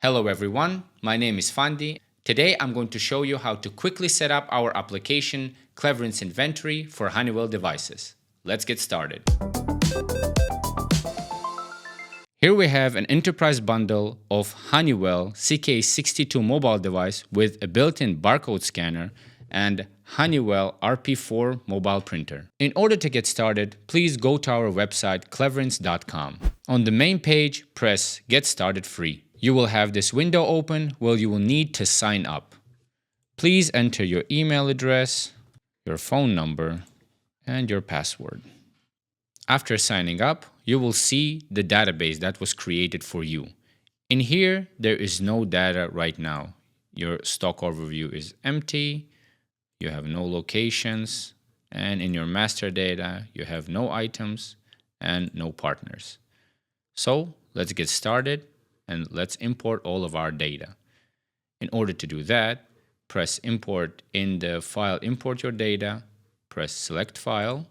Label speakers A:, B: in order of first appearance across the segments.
A: Hello everyone, my name is Fandi. Today I'm going to show you how to quickly set up our application Cleverence Inventory for Honeywell devices. Let's get started. Here we have an enterprise bundle of Honeywell CK62 mobile device with a built-in barcode scanner and Honeywell RP4 mobile printer. In order to get started, please go to our website cleverence.com. On the main page, press Get Started Free. You will have this window open where you will need to sign up. Please enter your email address, your phone number, and your password. After signing up, you will see the database that was created for you. In here, there is no data right now. Your stock overview is empty, you have no locations, and in your master data, you have no items and no partners. So let's get started and let's import all of our data. In order to do that, press Import in the file Import Your Data, press Select File,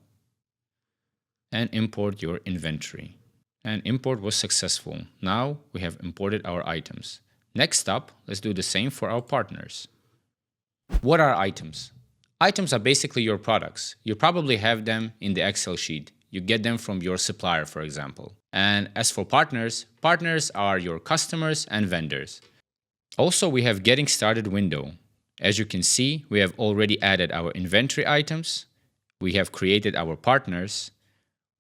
A: and import your inventory. And import was successful. Now we have imported our items. Next up, let's do the same for our partners. What are items? Items are basically your products. You probably have them in the Excel sheet. You get them from your supplier, for example. And as for partners, partners are your customers and vendors. Also, we have Getting Started window. As you can see, we have already added our inventory items. We have created our partners.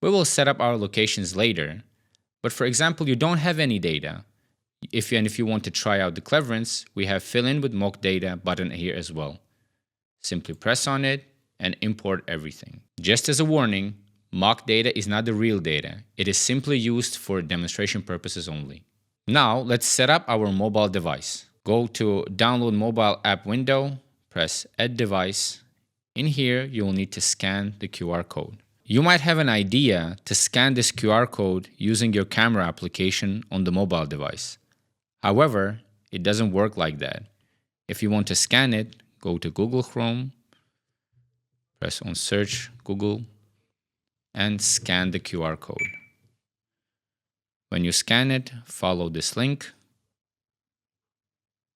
A: We will set up our locations later. But for example, you don't have any data. If you want to try out the Cleverence, we have Fill in with Mock Data button here as well. Simply press on it and import everything. Just as a warning, mock data is not the real data. It is simply used for demonstration purposes only. Now let's set up our mobile device. Go to Download Mobile App window, press Add Device. In here, you will need to scan the QR code. You might have an idea to scan this QR code using your camera application on the mobile device. However, it doesn't work like that. If you want to scan it, go to Google Chrome, press on Search Google, and scan the QR code. When you scan it, follow this link,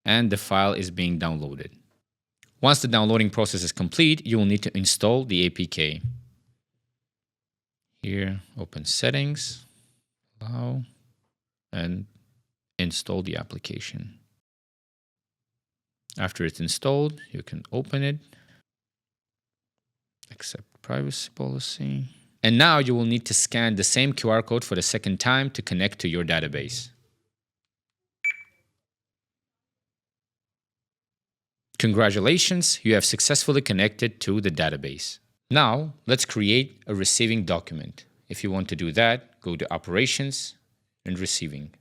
A: and the file is being downloaded. Once the downloading process is complete, you will need to install the APK. Here, open Settings, Allow, and install the application. After it's installed, you can open it, accept privacy policy. And now you will need to scan the same QR code for the second time to connect to your database. Congratulations, you have successfully connected to the database. Now, let's create a receiving document. If you want to do that, go to Operations and Receiving.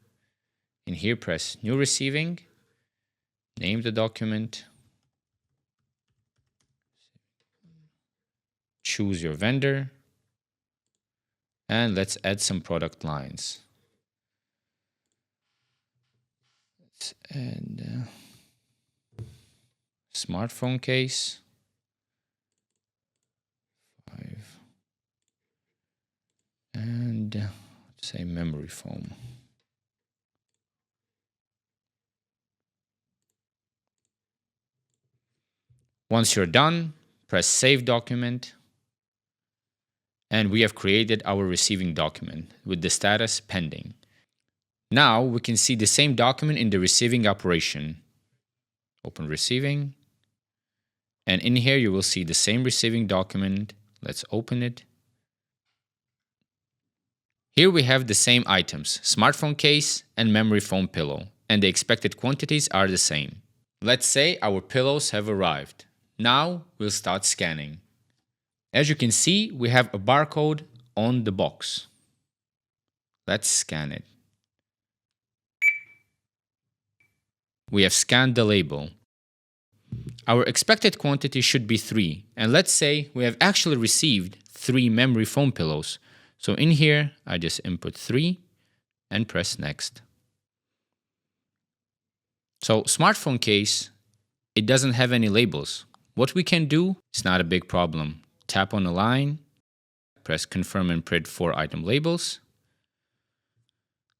A: In here, press New Receiving, name the document, choose your vendor, and let's add some product lines. Let's add smartphone case, 5, and let's say memory foam. Once you're done, press Save Document. And we have created our receiving document with the status pending. Now we can see the same document in the receiving operation. Open Receiving. And in here you will see the same receiving document. Let's open it. Here we have the same items, smartphone case and memory foam pillow, and the expected quantities are the same. Let's say our pillows have arrived. Now we'll start scanning. As you can see, we have a barcode on the box. Let's scan it. We have scanned the label. Our expected quantity should be 3, and let's say we have actually received 3 memory foam pillows. So in here, I just input 3 and press Next. So smartphone case, it doesn't have any labels. What we can do, it's not a big problem. Tap on a line, press Confirm and Print 4 item labels.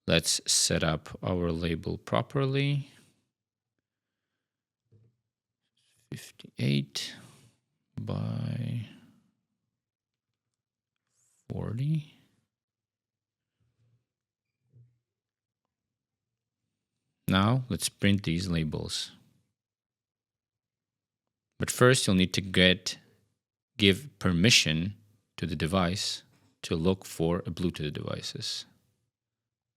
A: Let's set up our label properly. 58 by 40. Now let's print these labels. But first you'll need to give permission to the device to look for Bluetooth devices.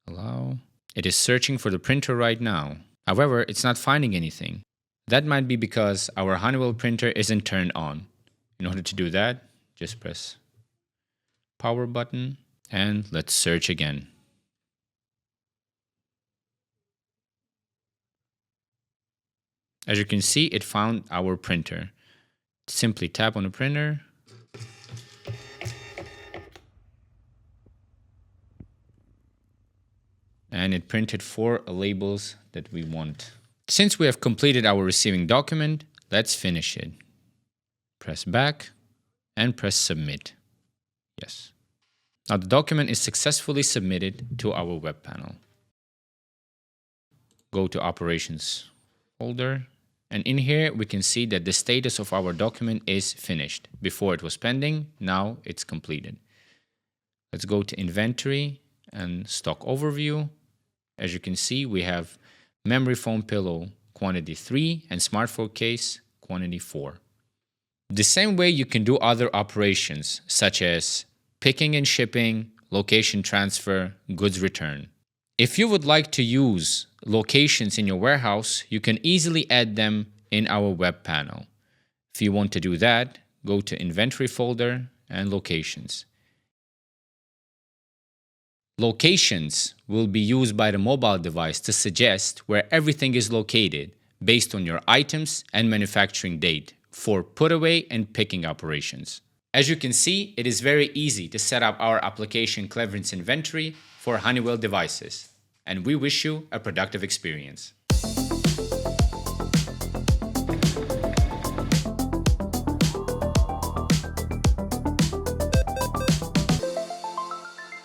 A: Allow. It is searching for the printer right now. However, it's not finding anything. That might be because our Honeywell printer isn't turned on. In order to do that, just press power button and let's search again. As you can see, it found our printer. Simply tap on the printer. And it printed 4 labels that we want. Since we have completed our receiving document, let's finish it. Press back and press submit. Yes. Now the document is successfully submitted to our web panel. Go to Operations folder, and in here we can see that the status of our document is finished. Before it was pending, now it's completed. Let's go to Inventory and Stock Overview. As you can see, we have memory foam pillow quantity 3 and smartphone case quantity 4. The same way you can do other operations such as picking and shipping, location transfer, goods return. If you would like to use locations in your warehouse, you can easily add them in our web panel. If you want to do that, go to Inventory folder and Locations. Locations will be used by the mobile device to suggest where everything is located based on your items and manufacturing date for put away and picking operations. As you can see, it is very easy to set up our application Cleverence Inventory for Honeywell devices, and we wish you a productive experience.